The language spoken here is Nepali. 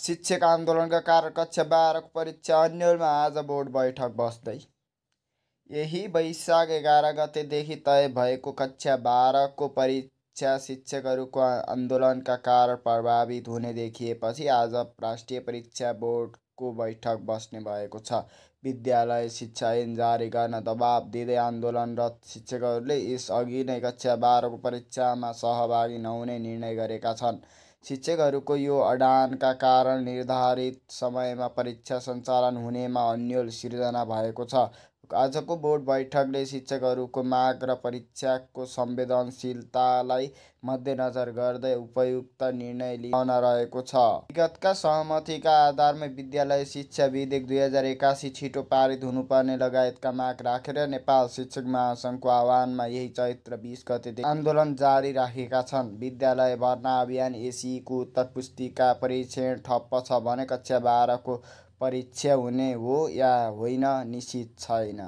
शिक्षक आन्दोलनका कारण कक्षा 12 को परीक्षा अन्यलमा आज बोर्ड बैठक बस्दै। यही वैशाख 11 गतेदेखि तय भएको कक्षा 12 को परीक्षा शिक्षकहरूको आन्दोलनका कारण प्रभावित हुने देखिएपछि आज राष्ट्रिय परीक्षा बोर्डको बैठक बस्ने भएको छ। विद्यालय शिक्षा ऐन जारी गर्न दबाब दिँदै आन्दोलनरत शिक्षकहरूले यसअघि नै कक्षा 12 को परीक्षामा सहभागी नहुने निर्णय गरेका छन्। शिक्षकहरूको यो अडानका कारण निर्धारित समयमा परीक्षा सञ्चालन हुनेमा अन्यल सिर्जना भएको छ। आजको बोर्ड बैठकले शिक्षकहरूको माग र परीक्षाको संवेदनशीलतालाई मध्यनजर गर्दै उपयुक्त निर्णय लिन रहेको छ। विगतका सहमतिका आधारमा विद्यालय शिक्षा विधेयक 2081 छिटो पारित हुनुपर्ने लगायतका माग राखेर नेपाल शिक्षक महासङ्घको आह्वानमा यही चैत्र 20 गतेदेखि आन्दोलन जारी राखेका छन्। विद्यालय भर्ना अभियान एसीको उत्तर पुस्तिका परीक्षण ठप्प छ भने कक्षा 12 को परीक्षा हुने हो या होइन निश्चित छैन।